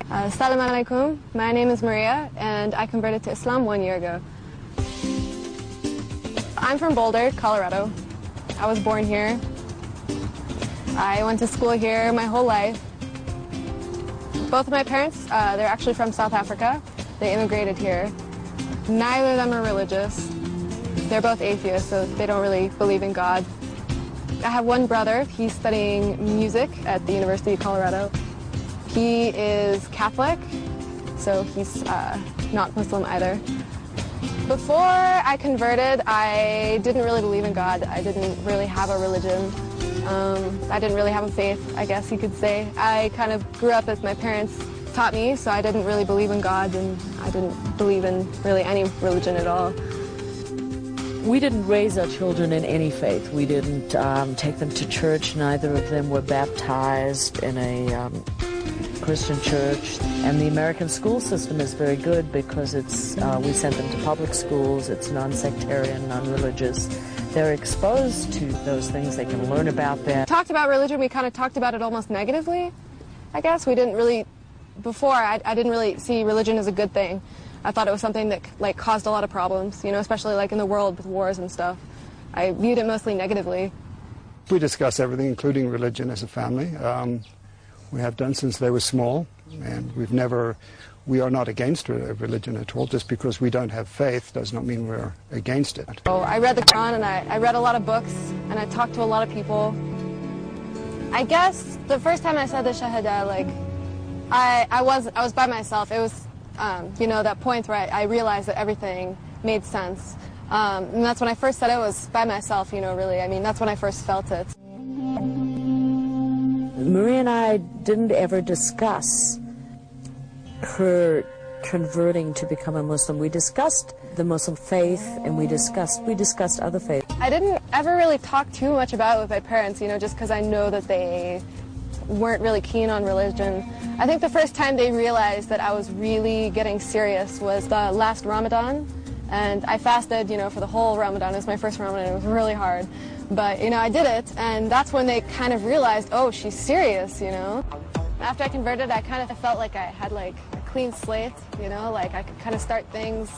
Assalamu alaikum. My name is Maria, and I converted to Islam 1 year ago. I'm from Boulder, Colorado. I was born here. I went to school here my whole life. Both of my parents, they're actually from South Africa. They immigrated here. Neither of them are religious. They're both atheists, so they don't really believe in God. I have one brother. He's studying music at the University of Colorado. He is Catholic, so he's not Muslim either. Before I converted, I didn't really believe in God. I didn't really have a religion. I didn't really have a faith, I guess you could say. I kind of grew up as my parents taught me, so I didn't really believe in God, and I didn't believe in really any religion at all. We didn't raise our children in any faith. We didn't take them to church. Neither of them were baptized in a Christian church. And the American school system is very good because it's we send them to public schools. It's non-sectarian, non-religious. They're exposed to those things. They can learn about that. Talked about religion, we kind of talked about it almost negatively, I guess. We didn't really, before, I didn't really see religion as a good thing. I thought it was something that like caused a lot of problems, you know, especially like in the world with wars and stuff. I viewed it mostly negatively. We discuss everything, including religion, as a family. We have done since they were small, and we are not against religion at all. Just because we don't have faith does not mean we're against it. So I read the Quran, and I read a lot of books, and I talked to a lot of people. I guess the first time I said the Shahada, like, I was by myself. It was, you know, that point where I realized that everything made sense. And that's when I first said it was by myself, you know, really. I mean, that's when I first felt it. Maria and I didn't ever discuss her converting to become a Muslim. We discussed the Muslim faith, and we discussed other faiths. I didn't ever really talk too much about it with my parents, you know, just because I know that they weren't really keen on religion. I think the first time they realized that I was really getting serious was the last Ramadan, and I fasted, you know, for the whole Ramadan. It was my first Ramadan. It was really hard, but, you know, I did it, and that's when they kind of realized, oh, she's serious, you know. After I converted, I kind of felt like I had like a clean slate, you know, like I could kind of start things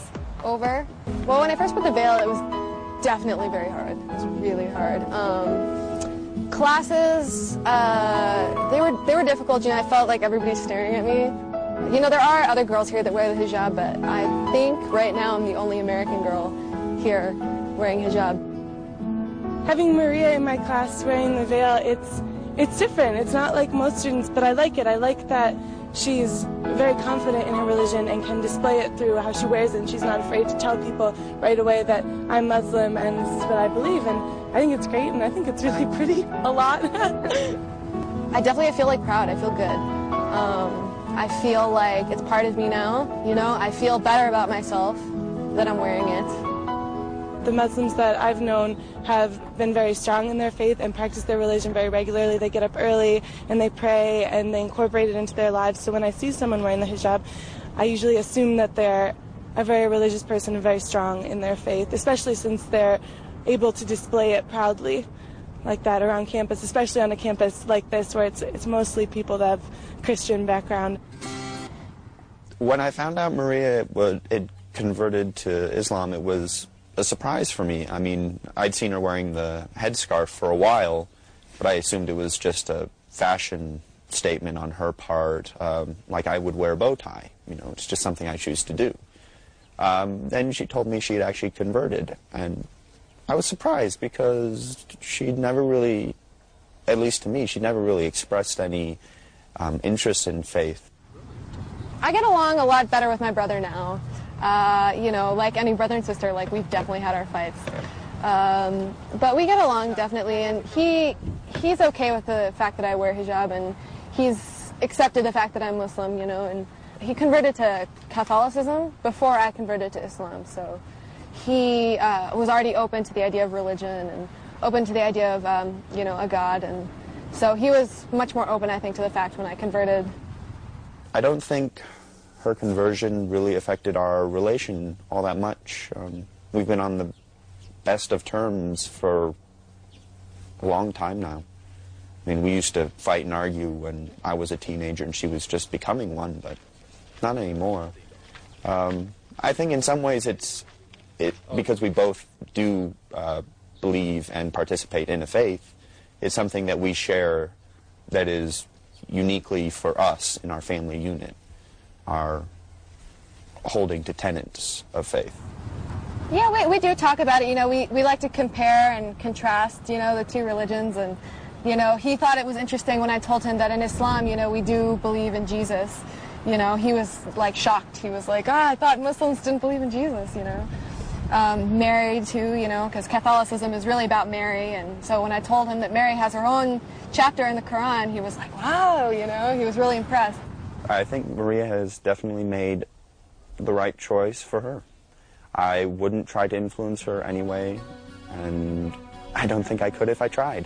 over. Well, when I first put the veil, it was definitely very hard. It was really hard. Classes, they were difficult. You know, I felt like everybody's staring at me. You know, there are other girls here that wear the hijab, but I think right now I'm the only American girl here wearing hijab. Having Maria in my class wearing the veil, it's different. It's not like most students, but I like it. I like that she's very confident in her religion and can display it through how she wears it, and she's not afraid to tell people right away that I'm Muslim and this is what I believe. And I think it's great, and I think it's really pretty a lot. I definitely feel like proud. I feel good. I feel like it's part of me now, you know. I feel better about myself that I'm wearing it. The Muslims that I've known have been very strong in their faith and practice their religion very regularly. They get up early and they pray and they incorporate it into their lives. So when I see someone wearing the hijab, I usually assume that they're a very religious person and very strong in their faith, especially since they're able to display it proudly like that around campus, especially on a campus like this where it's mostly people that have Christian background. When I found out Maria had converted to Islam, it was a surprise for me. I mean, I'd seen her wearing the headscarf for a while, but I assumed it was just a fashion statement on her part, like I would wear a bow tie. You know, it's just something I choose to do. Then she told me she had actually converted, and I was surprised because she'd never really, at least to me, she'd never really expressed any interest in faith. I get along a lot better with my brother now. You know, like any brother and sister, like we've definitely had our fights. But we get along definitely, and he's okay with the fact that I wear hijab, and he's accepted the fact that I'm Muslim, you know, and he converted to Catholicism before I converted to Islam, so he was already open to the idea of religion and open to the idea of, you know, a God, and so he was much more open, I think, to the fact when I converted. I don't think her conversion really affected our relation all that much. We've been on the best of terms for a long time now. I mean, we used to fight and argue when I was a teenager and she was just becoming one, but not anymore. I think in some ways because we both do believe and participate in a faith, it's something that we share that is uniquely for us in our family unit, our holding to tenets of faith. Yeah, we do talk about it. You know, we like to compare and contrast, you know, the two religions. And, you know, he thought it was interesting when I told him that in Islam, you know, we do believe in Jesus. You know, he was, like, shocked. He was like, I thought Muslims didn't believe in Jesus, you know. Mary, too, you know, because Catholicism is really about Mary. And so when I told him that Mary has her own chapter in the Quran, he was like, wow, you know, he was really impressed. I think Maria has definitely made the right choice for her. I wouldn't try to influence her anyway, and I don't think I could if I tried.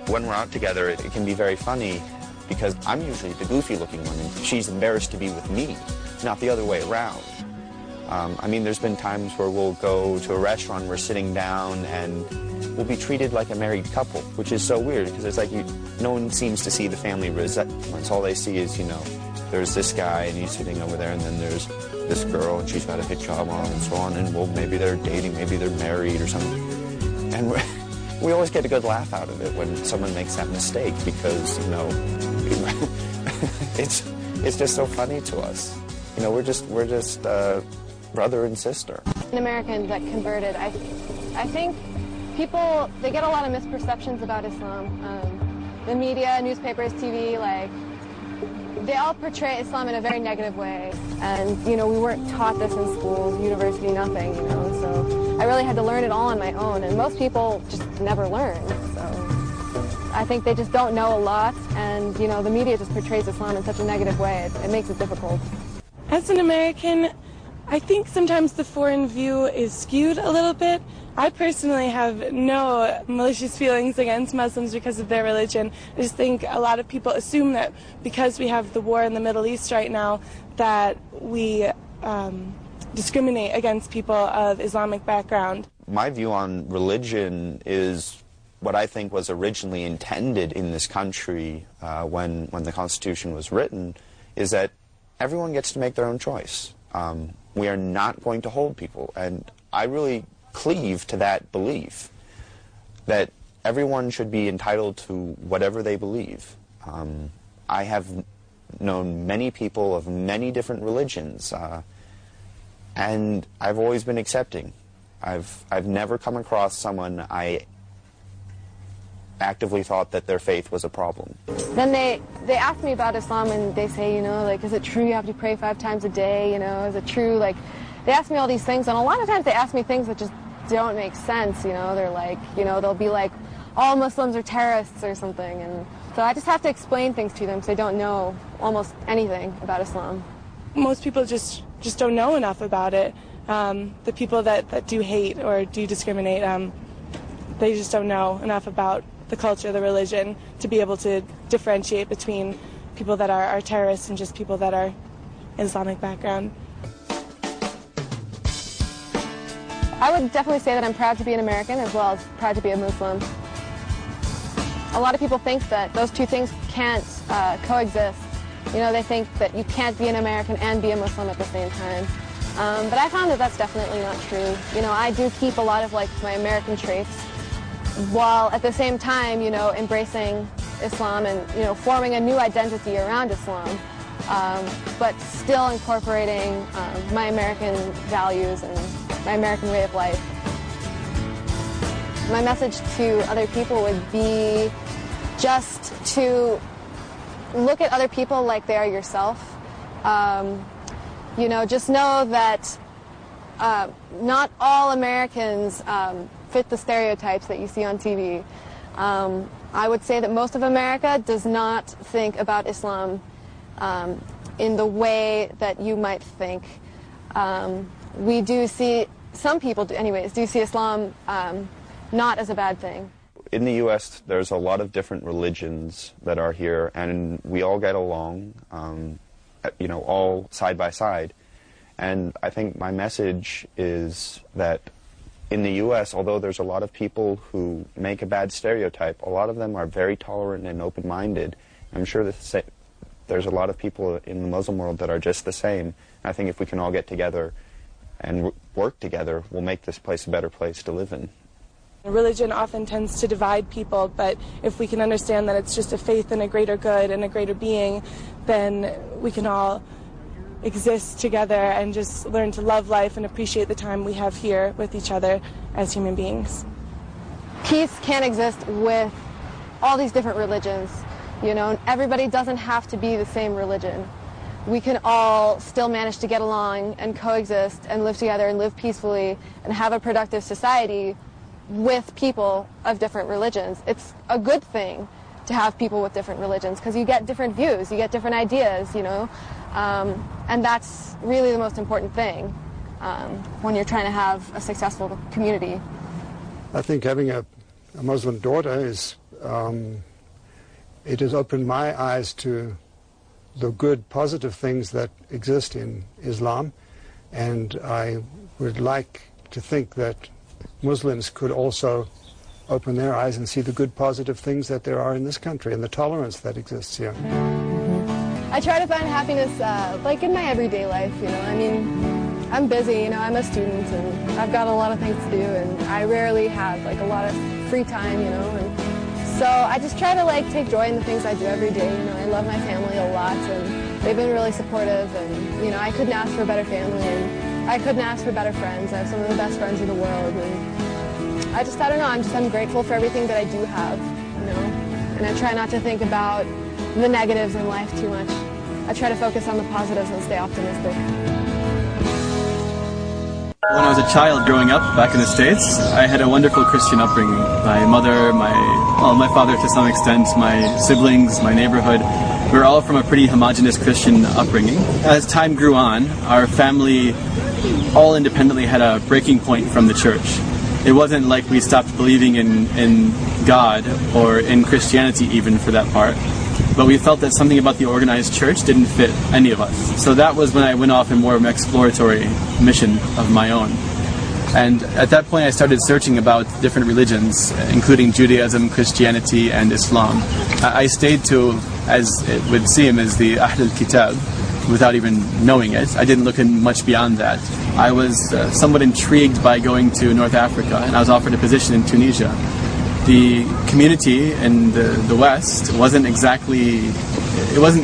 When we're out together, it can be very funny because I'm usually the goofy-looking one, and she's embarrassed to be with me, not the other way around. I mean, there's been times where we'll go to a restaurant, we're sitting down, and we'll be treated like a married couple, which is so weird, because it's like no one seems to see the family resemblance. All they see is, you know, there's this guy, and he's sitting over there, and then there's this girl, and she's got a hijab on, and so on, and well, maybe they're dating, maybe they're married or something. And we always get a good laugh out of it when someone makes that mistake, because, you know, it's just so funny to us. You know, we're just brother and sister. An American that converted, I think people, they get a lot of misperceptions about Islam. The media, newspapers, TV, like, they all portray Islam in a very negative way. And, you know, we weren't taught this in schools, university, nothing, you know, so I really had to learn it all on my own, and most people just never learn, so I think they just don't know a lot, and, you know, the media just portrays Islam in such a negative way, it makes it difficult. As an American, I think sometimes the foreign view is skewed a little bit. I personally have no malicious feelings against Muslims because of their religion. I just think a lot of people assume that because we have the war in the Middle East right now, that we discriminate against people of Islamic background. My view on religion is what I think was originally intended in this country when the Constitution was written, is that everyone gets to make their own choice. We are not going to hold people, and I really cleave to that belief, that everyone should be entitled to whatever they believe. I have known many people of many different religions, and I've always been accepting. I've never come across someone I actively thought that their faith was a problem. Then they ask me about Islam, and they say, you know, like, is it true you have to pray 5 times a day, you know, is it true, like, they ask me all these things, and a lot of times they ask me things that just don't make sense, you know, they're like, you know, they'll be like, all Muslims are terrorists or something, and so I just have to explain things to them because they don't know almost anything about Islam. Most people just don't know enough about it. The people that do hate or do discriminate, they just don't know enough about the culture, the religion, to be able to differentiate between people that are terrorists and just people that are Islamic background. I would definitely say that I'm proud to be an American as well as proud to be a Muslim. A lot of people think that those two things can't coexist. You know, they think that you can't be an American and be a Muslim at the same time. But I found that that's definitely not true. You know, I do keep a lot of, like, my American traits, while at the same time, you know, embracing Islam and, you know, forming a new identity around Islam, but still incorporating my American values and my American way of life. My message to other people would be just to look at other people like they are yourself. You know, just know that not all Americans fit the stereotypes that you see on TV. I would say that most of America does not think about Islam in the way that you might think. We do see, some people do, anyways, do see Islam not as a bad thing. In the U.S., there's a lot of different religions that are here, and we all get along, you know, all side by side. And I think my message is that in the U.S., although there's a lot of people who make a bad stereotype, a lot of them are very tolerant and open-minded. I'm sure that there's a lot of people in the Muslim world that are just the same. I think if we can all get together and work together, we'll make this place a better place to live in. Religion often tends to divide people, but if we can understand that it's just a faith in a greater good and a greater being, then we can all exist together and just learn to love life and appreciate the time we have here with each other as human beings. Peace can't exist with all these different religions, you know. Everybody doesn't have to be the same religion. We can all still manage to get along and coexist and live together and live peacefully and have a productive society with people of different religions. It's a good thing to have people with different religions because you get different views, you get different ideas, you know. And that's really the most important thing when you're trying to have a successful community. I think having a Muslim daughter is, it has opened my eyes to the good, positive things that exist in Islam, and I would like to think that Muslims could also open their eyes and see the good, positive things that there are in this country and the tolerance that exists here. I try to find happiness like in my everyday life, you know. I mean, I'm busy, you know, I'm a student and I've got a lot of things to do and I rarely have like a lot of free time, you know. And so I just try to like take joy in the things I do every day, you know. I love my family a lot and they've been really supportive and, you know, I couldn't ask for a better family and I couldn't ask for better friends. I have some of the best friends in the world and I don't know, I'm grateful for everything that I do have, you know. And I try not to think about the negatives in life too much. I try to focus on the positives and stay optimistic. When I was a child growing up back in the States, I had a wonderful Christian upbringing. My mother, my father to some extent, my siblings, my neighborhood, we were all from a pretty homogenous Christian upbringing. As time grew on, our family all independently had a breaking point from the church. It wasn't like we stopped believing in God or in Christianity even for that part. But we felt that something about the organized church didn't fit any of us. So that was when I went off in more of an exploratory mission of my own. And at that point I started searching about different religions, including Judaism, Christianity, and Islam. I stayed to, as it would seem, as the Ahl al-Kitab, without even knowing it. I didn't look in much beyond that. I was somewhat intrigued by going to North Africa, and I was offered a position in Tunisia. The community in the West wasn't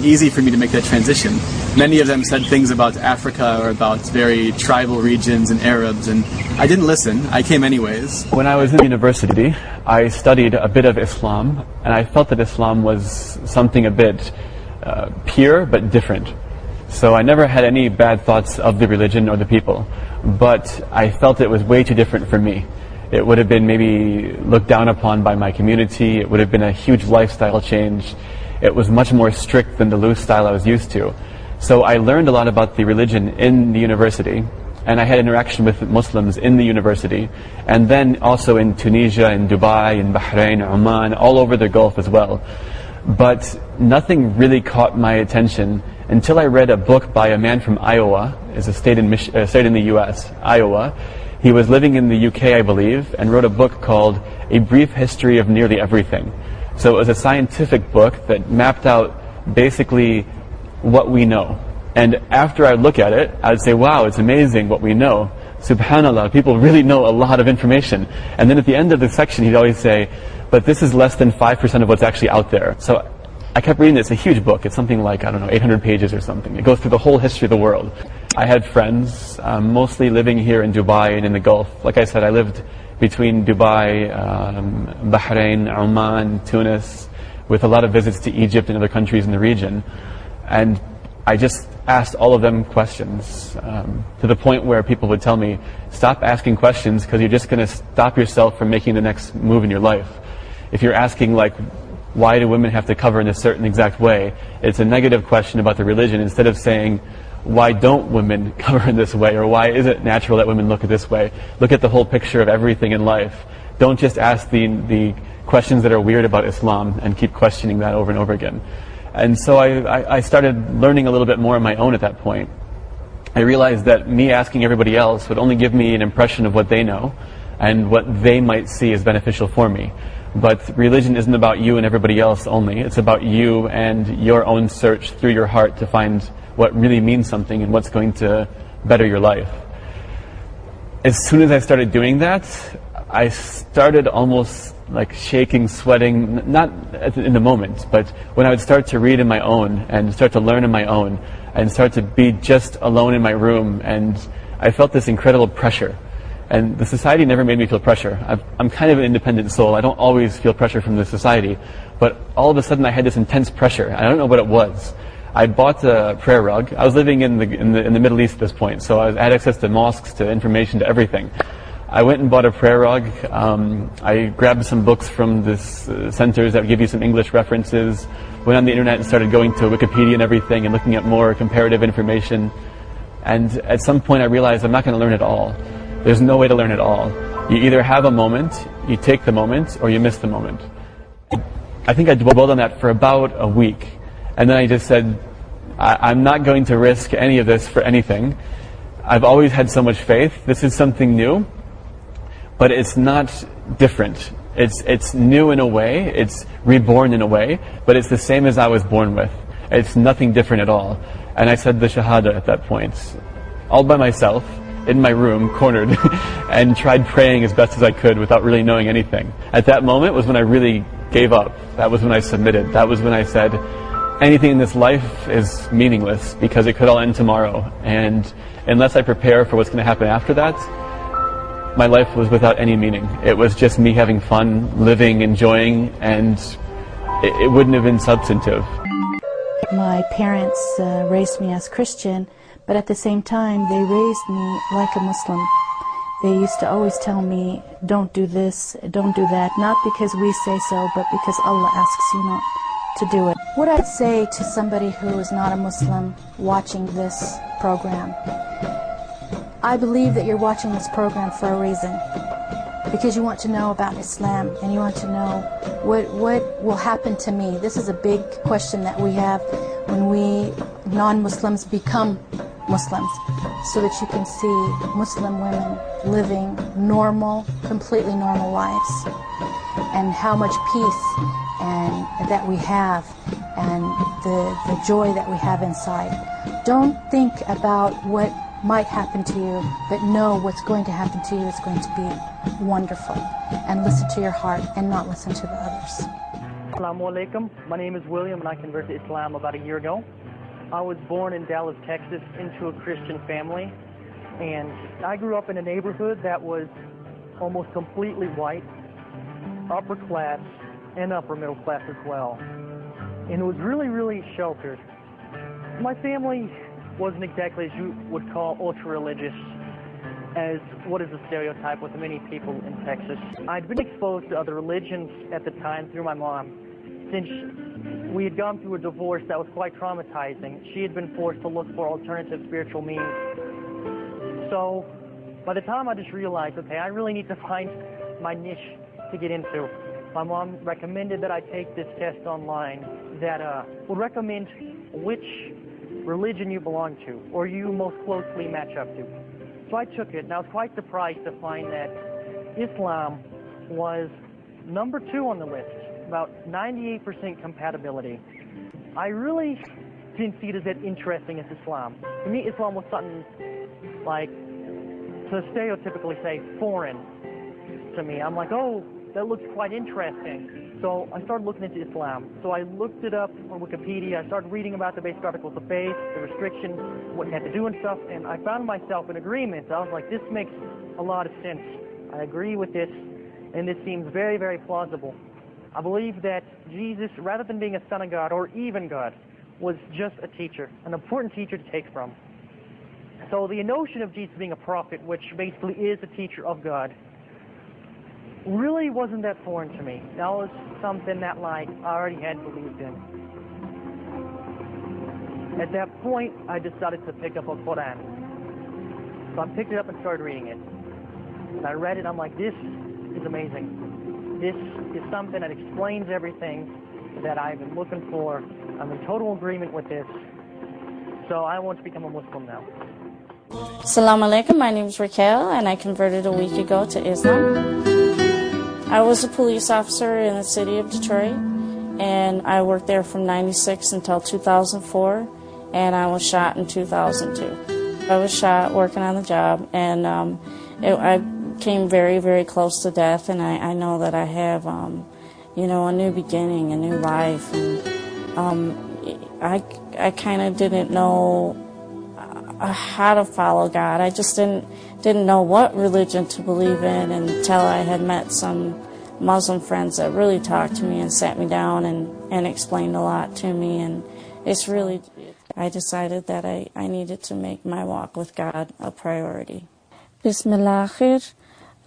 easy for me to make that transition. Many of them said things about Africa or about very tribal regions and Arabs, and I didn't listen. I came anyways. When I was in university, I studied a bit of Islam, and I felt that Islam was something a bit pure but different. So I never had any bad thoughts of the religion or the people, but I felt it was way too different for me. It would have been maybe looked down upon by my community. It would have been a huge lifestyle change. It was much more strict than the loose style I was used to. So I learned a lot about the religion in the university, and I had interaction with Muslims in the university, and then also in Tunisia, in Dubai, in Bahrain, Oman, all over the Gulf as well. But nothing really caught my attention until I read a book by a man from Iowa. It's a state in the US, Iowa. He was living in the UK, I believe, and wrote a book called A Brief History of Nearly Everything. So it was a scientific book that mapped out basically what we know. And after I look at it, I would say, wow, it's amazing what we know. Subhanallah, people really know a lot of information. And then at the end of the section, he'd always say, but this is less than 5% of what's actually out there. So I kept reading it. It's a huge book. It's something like, 800 pages or something. It goes through the whole history of the world. I had friends, mostly living here in Dubai and in the Gulf. Like I said, I lived between Dubai, Bahrain, Oman, Tunis, with a lot of visits to Egypt and other countries in the region. And I just asked all of them questions, to the point where people would tell me, stop asking questions because you're just going to stop yourself from making the next move in your life. If you're asking, like, why do women have to cover in a certain exact way, it's a negative question about the religion, instead of saying, why don't women cover in this way, or why is it natural that women look at this way? Look at the whole picture of everything in life. Don't just ask the questions that are weird about Islam and keep questioning that over and over again. And so I started learning a little bit more on my own at that point. I realized that me asking everybody else would only give me an impression of what they know, and what they might see as beneficial for me. But religion isn't about you and everybody else only. It's about you and your own search through your heart to find what really means something and what's going to better your life. As soon as I started doing that, I started almost like shaking, sweating, not in the moment, but when I would start to read in my own and start to learn in my own and start to be just alone in my room, and I felt this incredible pressure. And the society never made me feel pressure. I'm kind of an independent soul. I don't always feel pressure from the society, but all of a sudden I had this intense pressure. I don't know what it was. I bought a prayer rug. I was living in the Middle East at this point, so I had access to mosques, to information, to everything. I went and bought a prayer rug. I grabbed some books from this centers that give you some English references, went on the internet and started going to Wikipedia and everything and looking at more comparative information. And at some point I realized I'm not going to learn it all. There's no way to learn it all. You either have a moment, you take the moment, or you miss the moment. I think I dwelled on that for about a week. And then I just said, I'm not going to risk any of this for anything. I've always had so much faith. This is something new, but it's not different. It's new in a way, it's reborn in a way, but it's the same as I was born with. It's nothing different at all. And I said the Shahada at that point, all by myself, in my room, cornered, and tried praying as best as I could without really knowing anything. At that moment was when I really gave up. That was when I submitted. That was when I said, anything in this life is meaningless because it could all end tomorrow. And unless I prepare for what's going to happen after that, my life was without any meaning. It was just me having fun, living, enjoying, and it wouldn't have been substantive. My parents raised me as Christian, but at the same time they raised me like a Muslim. They used to always tell me, don't do this, don't do that, not because we say so, but because Allah asks you not to do it. What I'd say to somebody who is not a Muslim watching this program, I believe that you're watching this program for a reason, because you want to know about Islam and you want to know what will happen to me. This is a big question that we have when we non-Muslims become Muslims, so that you can see Muslim women living normal, completely normal lives, and how much peace and that we have, and the joy that we have inside. Don't think about what might happen to you, but know what's going to happen to you is going to be wonderful. And listen to your heart and not listen to the others. Assalamu alaikum. My name is William and I converted to Islam about a year ago. I was born in Dallas, Texas into a Christian family, and I grew up in a neighborhood that was almost completely white, upper class and upper middle class as well. And it was really, really sheltered. My family wasn't exactly as you would call ultra-religious, as what is a stereotype with many people in Texas. I'd been exposed to other religions at the time through my mom. Since we had gone through a divorce that was quite traumatizing, she had been forced to look for alternative spiritual means. So by the time I just realized, okay, I really need to find my niche to get into, my mom recommended that I take this test online that would recommend which religion you belong to, or you most closely match up to. So I took it, and I was quite surprised to find that Islam was number 2 on the list, about 98% compatibility. I really didn't see it as that interesting as Islam. To me, Islam was something like, to stereotypically say, foreign to me. I'm like, oh, that looks quite interesting. So I started looking into Islam. So I looked it up on Wikipedia. I started reading about the basic articles of faith, the restrictions, what you had to do and stuff, and I found myself in agreement. I was like, this makes a lot of sense. I agree with this, and this seems very, very plausible. I believe that Jesus, rather than being a son of God or even God, was just a teacher, an important teacher to take from. So the notion of Jesus being a prophet, which basically is a teacher of God, really wasn't that foreign to me. That was something that, like, I already had believed in. At that point, I decided to pick up a Quran. So I picked it up and started reading it. And I read it, I'm like, this is amazing. This is something that explains everything that I've been looking for. I'm in total agreement with this. So I want to become a Muslim now. Assalamu alaikum, my name is Raquel and I converted a week ago to Islam. I was a police officer in the city of Detroit and I worked there from 96 until 2004 and I was shot in 2002. I was shot working on the job and I came very, very close to death, and I know that I have, you know, a new beginning, a new life. And I kind of didn't know how to follow God. I just didn't know what religion to believe in until I had met some Muslim friends that really talked to me and sat me down and explained a lot to me. And it's really, I decided that I needed to make my walk with God a priority. Bismillahir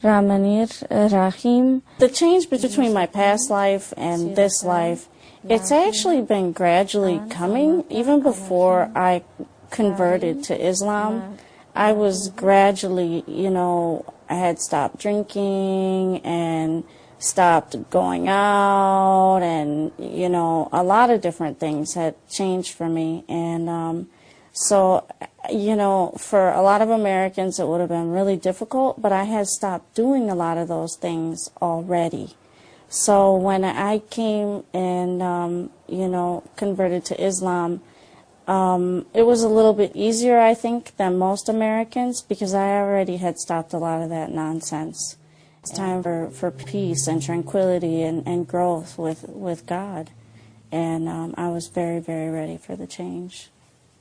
Rahmanir Rahim. The change between my past life and this life, it's actually been gradually coming. Even before I converted to Islam, I was gradually, you know, I had stopped drinking and stopped going out, and, you know, a lot of different things had changed for me. And so, you know, for a lot of Americans it would have been really difficult, but I had stopped doing a lot of those things already. So when I came and, you know, converted to Islam, it was a little bit easier, I think, than most Americans, because I already had stopped a lot of that nonsense. It's time for peace and tranquility and growth with God. And I was very, very ready for the change.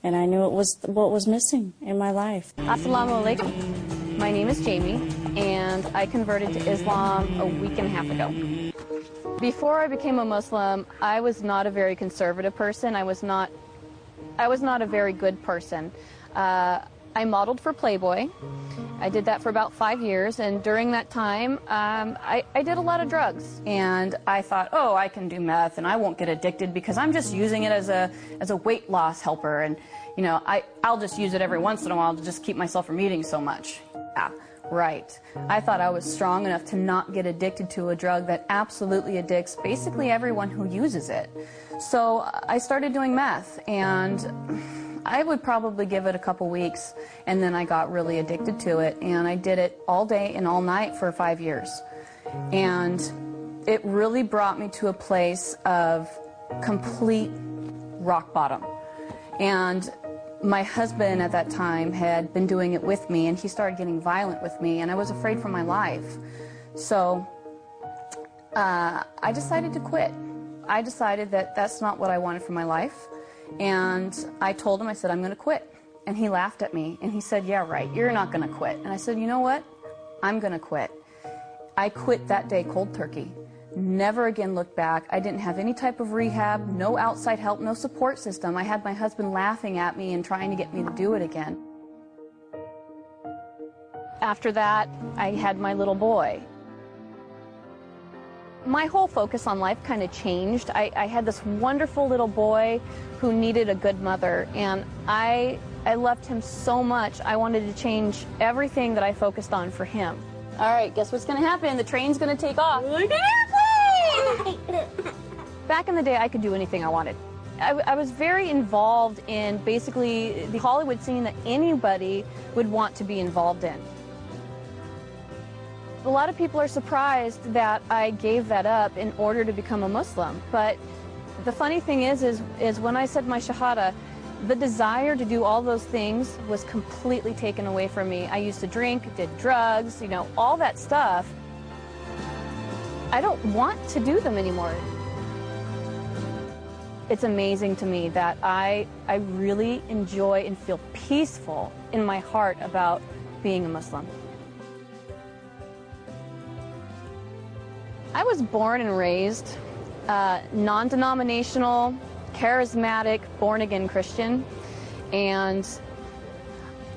And I knew it was what was missing in my life. Assalamu alaikum. My name is Jamie, and I converted to Islam a week and a half ago. Before I became a Muslim, I was not a very conservative person. I was not a very good person. I modeled for Playboy. I did that for about 5 years, and during that time, I did a lot of drugs. And I thought, oh, I can do meth, and I won't get addicted because I'm just using it as a weight loss helper, and you know, I'll just use it every once in a while to just keep myself from eating so much. Yeah, right. I thought I was strong enough to not get addicted to a drug that absolutely addicts basically everyone who uses it. So I started doing meth, and I would probably give it a couple weeks, and then I got really addicted to it, and I did it all day and all night for 5 years. And it really brought me to a place of complete rock bottom. And my husband at that time had been doing it with me, and he started getting violent with me, and I was afraid for my life. So I decided to quit. I decided that that's not what I wanted for my life. And I told him, I said, I'm going to quit. And he laughed at me, and he said, yeah, right, you're not going to quit. And I said, you know what? I'm going to quit. I quit that day cold turkey. Never again looked back. I didn't have any type of rehab, no outside help, no support system. I had my husband laughing at me and trying to get me to do it again. After that, I had my little boy. My whole focus on life kind of changed. I had this wonderful little boy who needed a good mother, and I loved him so much. I wanted to change everything that I focused on for him. All right, guess what's going to happen? The train's going to take off. Back in the day, I could do anything I wanted. I was very involved in basically the Hollywood scene that anybody would want to be involved in. A lot of people are surprised that I gave that up in order to become a Muslim. But the funny thing is when I said my Shahada, the desire to do all those things was completely taken away from me. I used to drink, did drugs, you know, all that stuff. I don't want to do them anymore. It's amazing to me that I really enjoy and feel peaceful in my heart about being a Muslim. I was born and raised non-denominational, charismatic, born-again Christian, and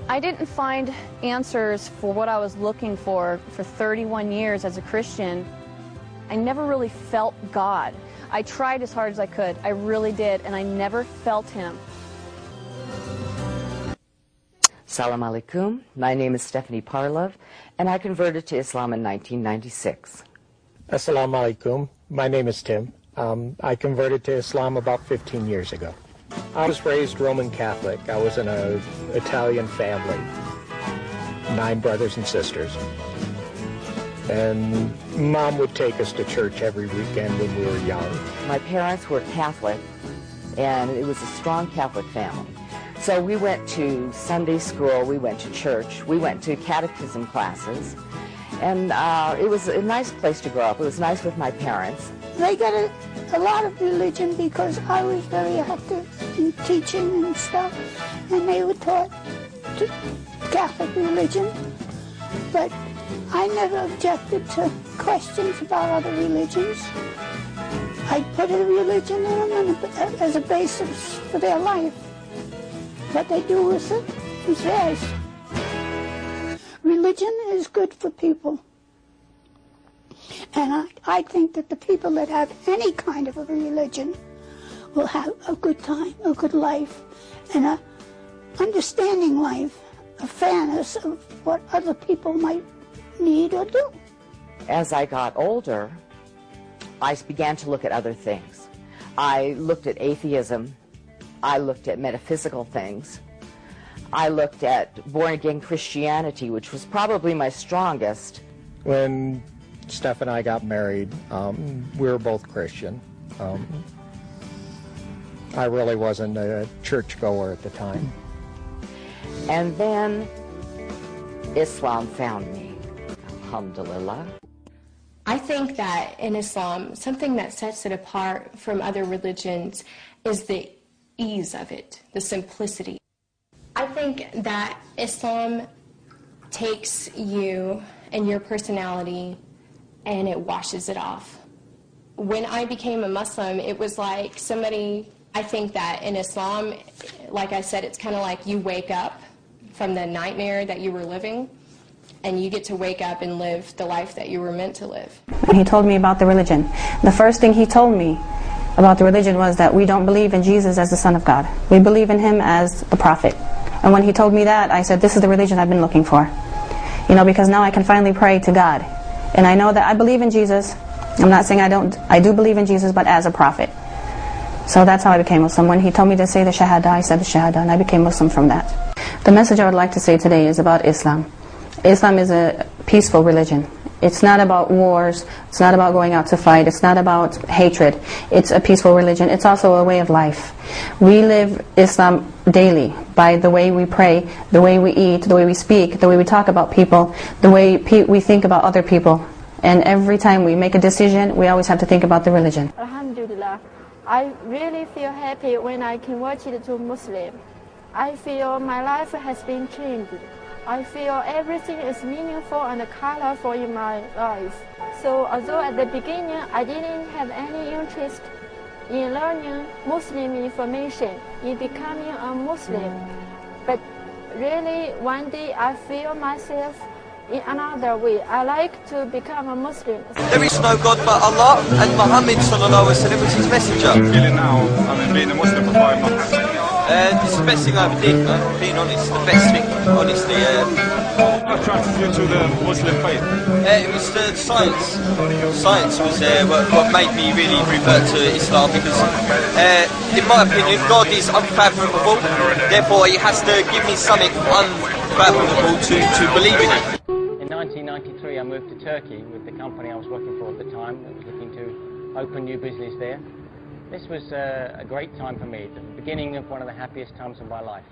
I didn't find answers for what I was looking for 31 years as a Christian. I never really felt God. I tried as hard as I could. I really did, and I never felt Him. Salam alaikum. My name is Stephanie Parlov, and I converted to Islam in 1996. Assalamu alaikum. My name is Tim. I converted to Islam about 15 years ago. I was raised Roman Catholic. I was in an Italian family. 9 brothers and sisters. And Mom would take us to church every weekend when we were young. My parents were Catholic, and it was a strong Catholic family. So we went to Sunday school, we went to church, we went to catechism classes, and it was a nice place to grow up. It was nice with my parents. They got a lot of religion because I was very active in teaching and stuff, and they were taught Catholic religion, but I never objected to questions about other religions. I put a religion in them as a basis for their life. What they do with it is theirs. Religion is good for people. And I think that the people that have any kind of a religion will have a good time, a good life, and a understanding life, a fairness of what other people might need or do. As I got older, I began to look at other things. I looked at atheism. I looked at metaphysical things. I looked at born-again Christianity, which was probably my strongest. When Steph and I got married, we were both Christian. I really wasn't a churchgoer at the time. And then Islam found me. Alhamdulillah. I think that in Islam, something that sets it apart from other religions is the ease of it, the simplicity. I think that Islam takes you and your personality and it washes it off. When I became a Muslim, it was like somebody, I think that in Islam, like I said, it's kind of like you wake up from the nightmare that you were living, and you get to wake up and live the life that you were meant to live. And he told me about the religion. The first thing he told me about the religion was that we don't believe in Jesus as the Son of God. We believe in him as the prophet. And when he told me that, I said, this is the religion I've been looking for. You know, because now I can finally pray to God. And I know that I believe in Jesus. I'm not saying I don't. I do believe in Jesus, but as a prophet. So that's how I became Muslim. When he told me to say the Shahada, I said the Shahada, and I became Muslim from that. The message I would like to say today is about Islam. Islam is a peaceful religion. It's not about wars. It's not about going out to fight. It's not about hatred. It's a peaceful religion. It's also a way of life. We live Islam daily by the way we pray, the way we eat, the way we speak, the way we talk about people, the way we think about other people. And every time we make a decision, we always have to think about the religion. Alhamdulillah. I really feel happy when I converted to Muslim. I feel my life has been changed. I feel everything is meaningful and colorful in my life. So although at the beginning I didn't have any interest in learning Muslim information, in becoming a Muslim, but really one day I feel myself in another way. I like to become a Muslim. There is no God but Allah, and Muhammad sallallahu alaihi wasallam was his messenger. Feeling now, I've been a Muslim for 5 months. It's the best thing I ever did, being honest, the best thing, honestly. What attracted you to the Muslim faith? It was the science. Science was what made me really revert to Islam, because in my opinion, God is unfathomable, therefore he has to give me something unfathomable to believe in it. In 1993 I moved to Turkey with the company I was working for at the time that was looking to open new business there. This was a great time for me, the beginning of one of the happiest times of my life.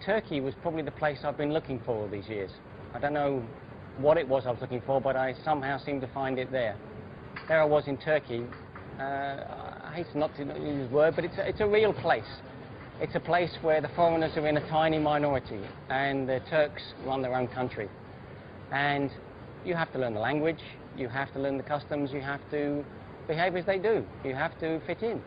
Turkey was probably the place I've been looking for all these years. I don't know what it was I was looking for, but I somehow seemed to find it there. There I was in Turkey. I hate not to use the word, but it's a real place. It's a place where the foreigners are in a tiny minority and the Turks run their own country. And you have to learn the language, you have to learn the customs, you have to behave as they do. You have to fit in.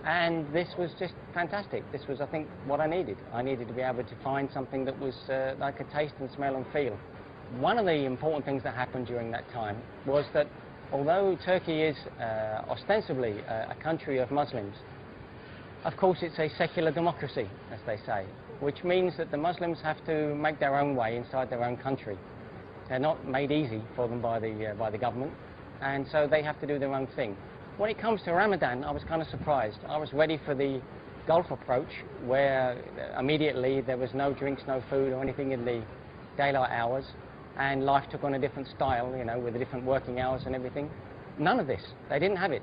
And this was just fantastic. This was, I think, what I needed. I needed to be able to find something that was that I could taste and smell and feel. One of the important things that happened during that time was that although Turkey is ostensibly a country of Muslims, of course it's a secular democracy, as they say, which means that the Muslims have to make their own way inside their own country. They're not made easy for them by the government, and so they have to do their own thing. When it comes to Ramadan, I was kind of surprised. I was ready for the Gulf approach, where immediately there was no drinks, no food or anything in the daylight hours, and life took on a different style, you know, with the different working hours and everything. None of this. They didn't have it.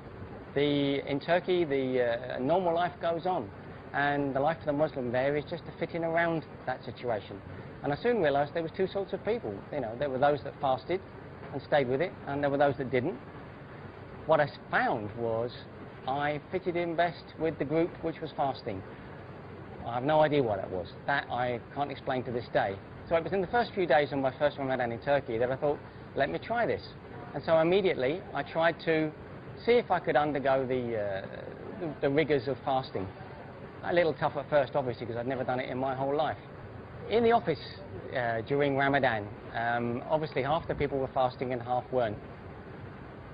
In Turkey, the normal life goes on, and the life of the Muslim there is just to fit in around that situation. And I soon realised there was two sorts of people. You know, there were those that fasted and stayed with it, and there were those that didn't. What I found was I fitted in best with the group which was fasting. I have no idea what that was. That I can't explain to this day. So it was in the first few days of my first Ramadan in Turkey that I thought, let me try this. And so immediately I tried to see if I could undergo the rigours of fasting. A little tough at first, obviously, because I'd never done it in my whole life. In the office during Ramadan, obviously half the people were fasting and half weren't.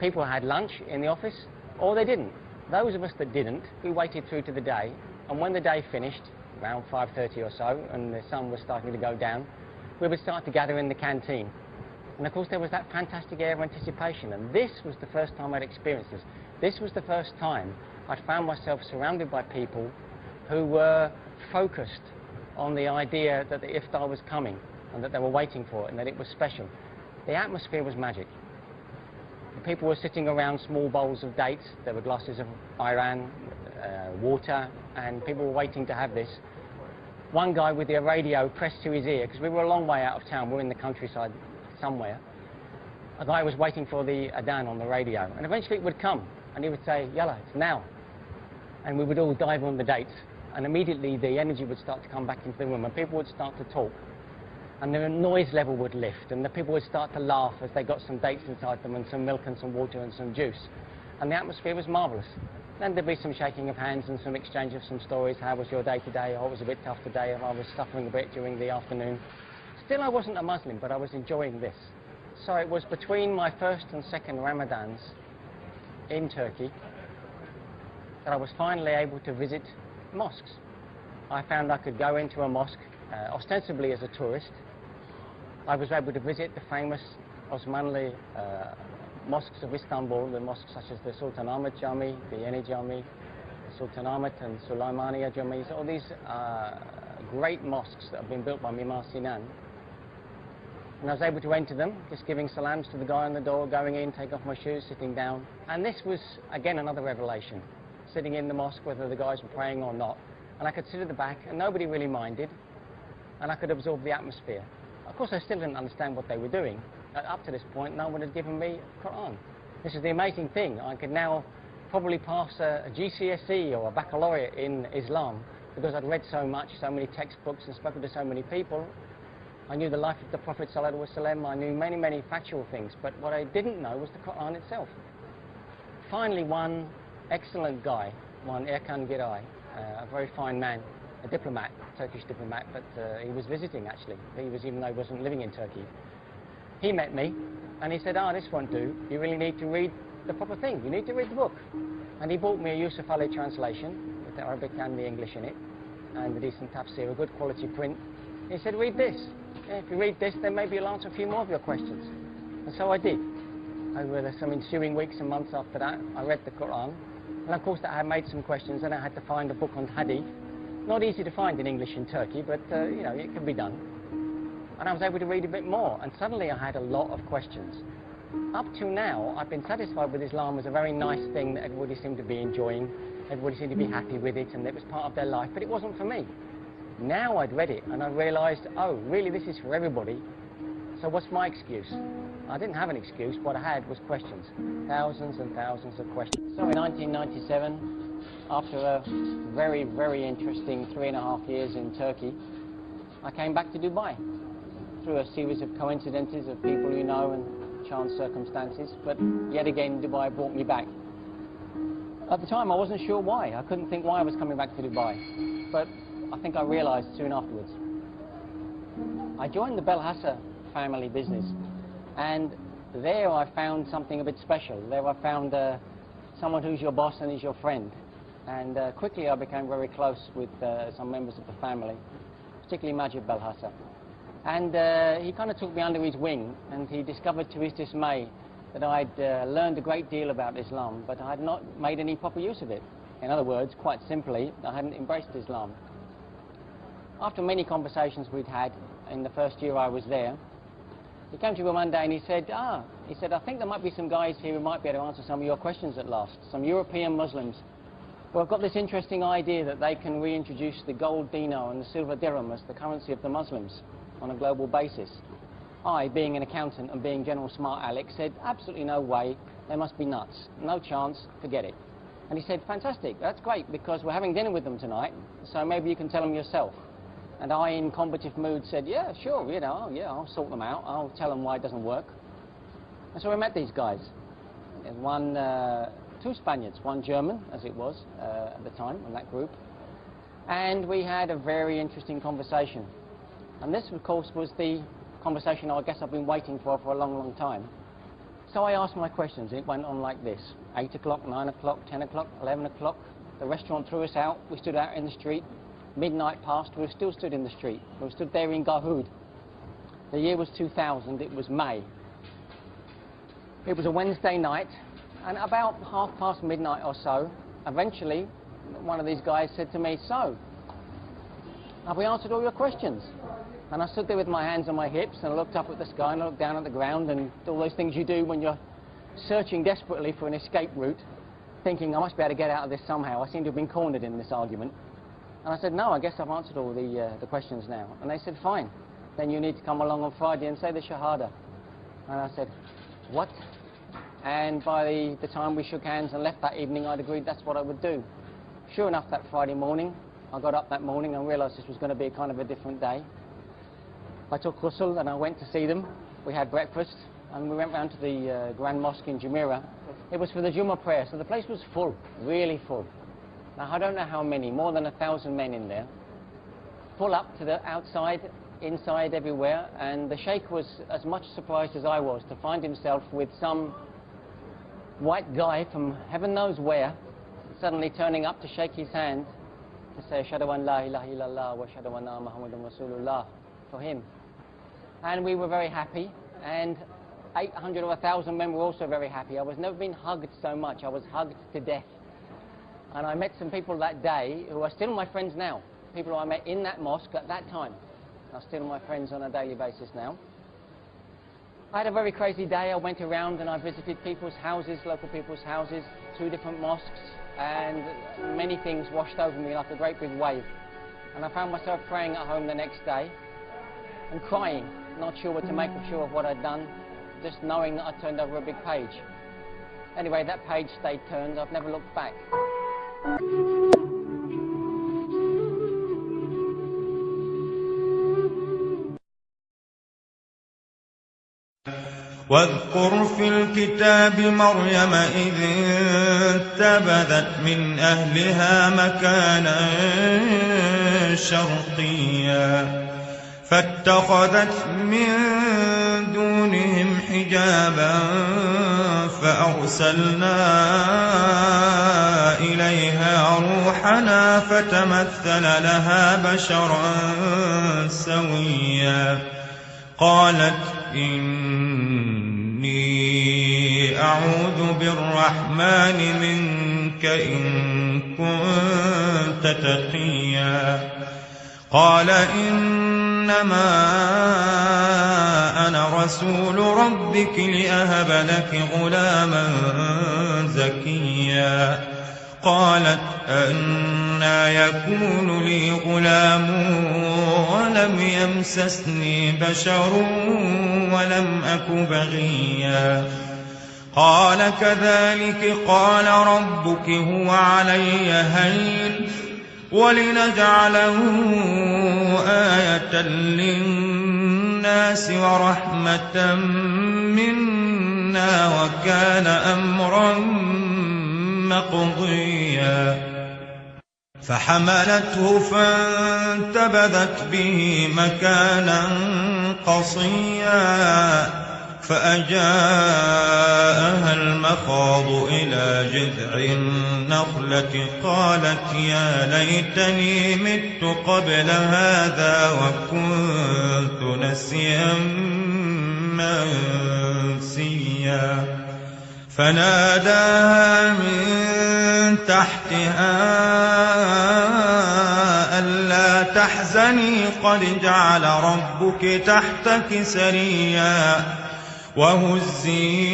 People had lunch in the office, or they didn't. Those of us that didn't, we waited through to the day, and when the day finished, around 5:30 or so, and the sun was starting to go down, we would start to gather in the canteen. And of course there was that fantastic air of anticipation, and this was the first time I'd experienced this. This was the first time I'd found myself surrounded by people who were focused on the idea that the iftar was coming, and that they were waiting for it, and that it was special. The atmosphere was magic. The people were sitting around small bowls of dates. There were glasses of ayran, water, and people were waiting to have this. One guy with the radio pressed to his ear, because we were a long way out of town, we were in the countryside somewhere. A guy was waiting for the adhan on the radio, and eventually it would come, and he would say, "Yalla, it's now." And we would all dive on the dates, and immediately the energy would start to come back into the room, and people would start to talk. And the noise level would lift, and the people would start to laugh as they got some dates inside them, and some milk and some water and some juice. And the atmosphere was marvellous. Then there'd be some shaking of hands and some exchange of some stories. How was your day today? Oh, it was a bit tough today. I was suffering a bit during the afternoon. Still, I wasn't a Muslim, but I was enjoying this. So it was between my first and second Ramadans in Turkey that I was finally able to visit mosques. I found I could go into a mosque ostensibly as a tourist. I was able to visit the famous Osmanli mosques of Istanbul, the mosques such as the Sultanahmet Jami, the Yeni Jami, Sultanahmet and Sulaymaniye Jamis, all these great mosques that have been built by Mimar Sinan. And I was able to enter them, just giving salams to the guy on the door, going in, take off my shoes, sitting down. And this was, again, another revelation. Sitting in the mosque, whether the guys were praying or not. And I could sit at the back, and nobody really minded. And I could absorb the atmosphere. Of course, I still didn't understand what they were doing. Up to this point, no one had given me a Quran. This is the amazing thing. I could now probably pass a GCSE or a baccalaureate in Islam because I'd read so much, so many textbooks, and spoken to so many people. I knew the life of the Prophet ﷺ. I knew many, many factual things, but what I didn't know was the Quran itself. Finally, one excellent guy, one Erkan Giray, a very fine man, a diplomat, Turkish diplomat, but he was visiting actually. Even though he wasn't living in Turkey. He met me, and he said, this won't do. You really need to read the proper thing. You need to read the book. And he bought me a Yusuf Ali translation, with the Arabic and the English in it, and a decent tafsir, a good quality print. He said, read this. If you read this, then maybe you'll answer a few more of your questions. And so I did. Over some ensuing weeks and months after that, I read the Quran. And of course, I had made some questions, and I had to find a book on hadith. Not easy to find in English in Turkey, but you know, it can be done. And I was able to read a bit more, and suddenly I had a lot of questions. Up till now, I've been satisfied with Islam as a very nice thing that everybody seemed to be enjoying, everybody seemed to be happy with it, and it was part of their life, but it wasn't for me. Now I'd read it, and I realised, oh, really, this is for everybody, so what's my excuse? I didn't have an excuse, what I had was questions. Thousands and thousands of questions. So in 1997, after a very, very interesting 3.5 years in Turkey, I came back to Dubai. Through a series of coincidences of people you know and chance circumstances, but yet again Dubai brought me back. At the time I wasn't sure why. I couldn't think why I was coming back to Dubai, but I think I realised soon afterwards. I joined the Belhassa family business, and there I found something a bit special. There I found someone who's your boss and is your friend, and quickly I became very close with some members of the family, particularly Majid Belhassa. And he kind of took me under his wing, and he discovered to his dismay that I'd learned a great deal about Islam, but I had not made any proper use of it. In other words, quite simply, I hadn't embraced Islam. After many conversations we'd had, in the first year I was there. He came to me one day and he said, I think there might be some guys here who might be able to answer some of your questions at last, some European Muslims. Well, I've got this interesting idea that they can reintroduce the gold dinar and the silver dirham as the currency of the Muslims on a global basis. I, being an accountant and being General Smart Alex, said, absolutely no way, they must be nuts, no chance, forget it. And he said, fantastic, that's great, because we're having dinner with them tonight, so maybe you can tell them yourself. And I, in combative mood, said, yeah, sure, you know, yeah, I'll sort them out, I'll tell them why it doesn't work. And so we met these guys. There's two Spaniards, one German, as it was at the time, in that group. And we had a very interesting conversation. And this, of course, was the conversation I guess I've been waiting for a long, long time. So I asked my questions. It went on like this: 8 o'clock, 9 o'clock, 10 o'clock, 11 o'clock. The restaurant threw us out. We stood out in the street. Midnight passed. We still stood in the street. We stood there in Garhoud. The year was 2000. It was May. It was a Wednesday night, and about midnight or so, eventually, one of these guys said to me, so, have we answered all your questions? And I stood there with my hands on my hips, and I looked up at the sky, and I looked down at the ground, and all those things you do when you're searching desperately for an escape route, thinking, I must be able to get out of this somehow. I seem to have been cornered in this argument. And I said, no, I guess I've answered all the questions now. And they said, fine, then you need to come along on Friday and say the Shahada. And I said, what? And by the time we shook hands and left that evening, I'd agreed that's what I would do. Sure enough, that Friday morning, I got up that morning and realised this was going to be kind of a different day. I took ghusl and I went to see them. We had breakfast and we went round to the Grand Mosque in Jumeirah. It was for the Jummah prayer, so the place was full, really full. Now, I don't know how many, more than 1,000 men in there. Full up to the outside, inside, everywhere, and the Sheikh was as much surprised as I was to find himself with some white guy from heaven knows where, suddenly turning up to shake his hand to say, Ashhadu an la ilaha illallah wa ashhadu anna Muhammadan Rasulullah, for him. And we were very happy, and 800 or 1,000 men were also very happy. I was never been hugged so much. I was hugged to death. And I met some people that day who are still my friends now. People who I met in that mosque at that time are still my friends on a daily basis now. I had a very crazy day. I went around and I visited people's houses, local people's houses, 2 different mosques, and many things washed over me like a great big wave. And I found myself praying at home the next day and crying, not sure what to make of what I'd done, just knowing that I turned over a big page. Anyway, that page stayed turned. I've never looked back. واذكر في الكتاب مريم إذ انتبذت من أهلها مكانا شرقيا فاتخذت من دونهم حجابا فأرسلنا إليها روحنا فتمثل لها بشرا سويا قالت إني أعوذ بالرحمن منك إن كنت تقيا قال إنما أنا رسول ربك لأهب لك غلاما زكيا قالت أنى يكون لي غلام ولم يمسسني بشر ولم أك بغيا قال كذلك قال ربك هو علي هين ولنجعله آية للناس ورحمة منا وكان أمرا مقضيا فحملته فانتبذت به مكانا قصيا فأجاءها المخاض إلى جذع النخلة قالت يا ليتني مت قبل هذا وكنت نسيا منسيا فناداها من تحتها ألا تحزني قد جعل ربك تحتك سريا وهزي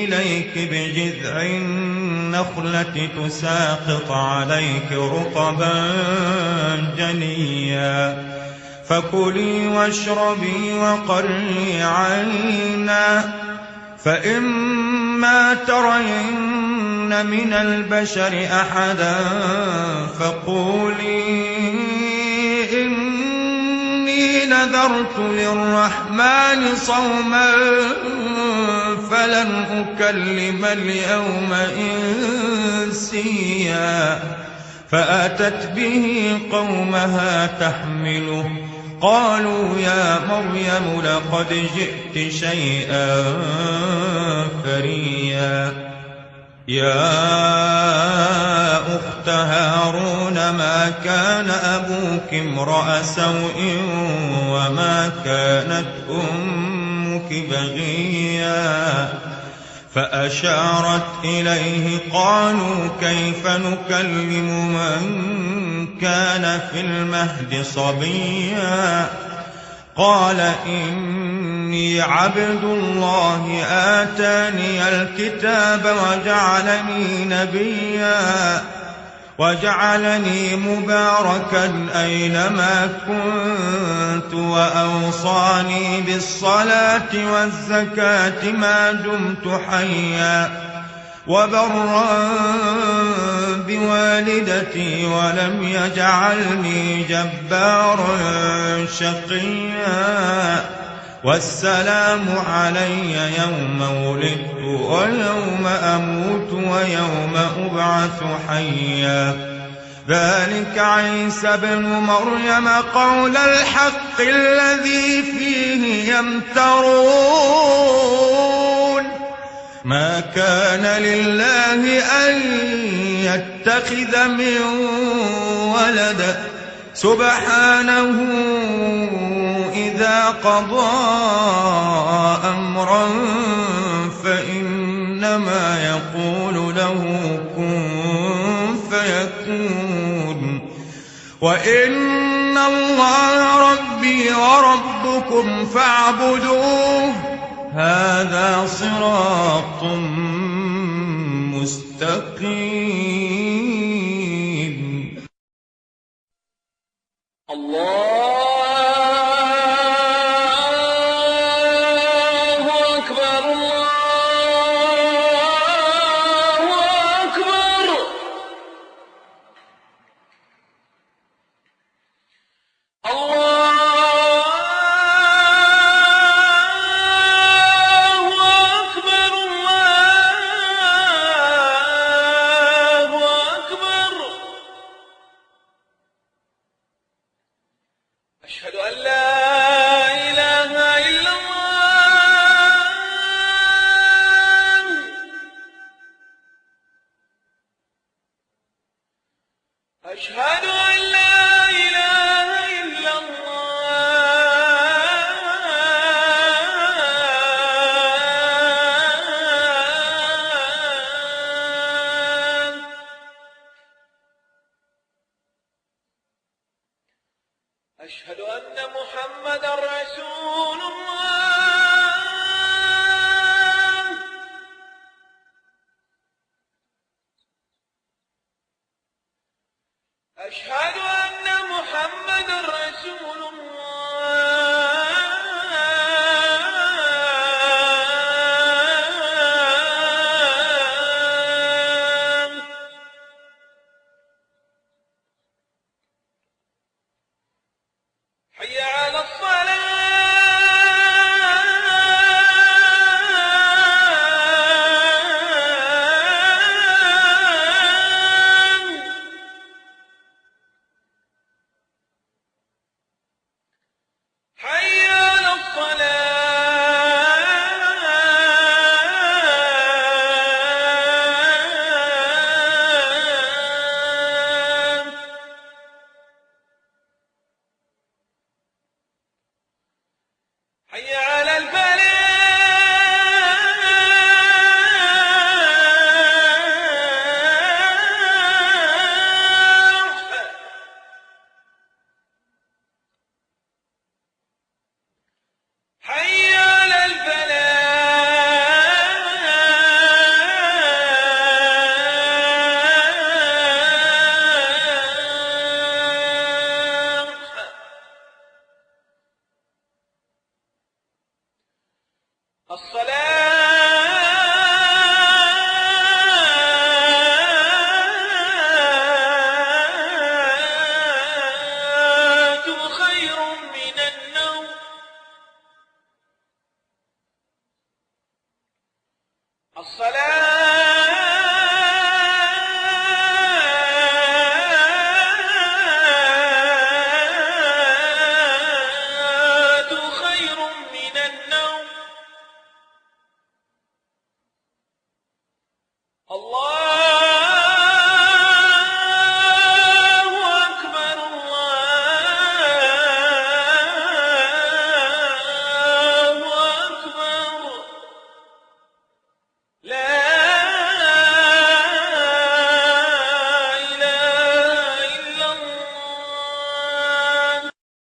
إليك بجذع النخلة تساقط عليك رطبا جنيا فكلي واشربي وقري عينا فإما ترين من البشر أحدا فقولي إني نذرت للرحمن صوما فلن أكلم اليوم إنسيا فأتت به قومها تحمله قالوا يا مريم لقد جئت شيئا فريا يا أخت هارون ما كان أبوك امرأ سوء وما كانت أمك بغيا فأشارت إليه قالوا كيف نكلم من كان في المهد صبيا قال إني عبد الله آتاني الكتاب وجعلني نبيا وجعلني مباركا أينما كنت وأوصاني بالصلاة والزكاة ما دمت حيا وبرا بوالدتي ولم يجعلني جبارا شقيا والسلام علي يوم ولدت ويوم أموت ويوم أبعث حيا ذلك عيسى ابن مريم قول الحق الذي فيه يمترون ما كان لله أن يتخذ من ولد سبحانه إذا قضى أمرا فإنما يقول له كن فيكون وإن الله ربي وربكم فاعبدوه هذا صراط مستقيم الله أكبر الله أكبر أشهد أن لا إله إلا الله أشهد أن لا إله إلا الله أشهد أن محمدا رسول الله أشهد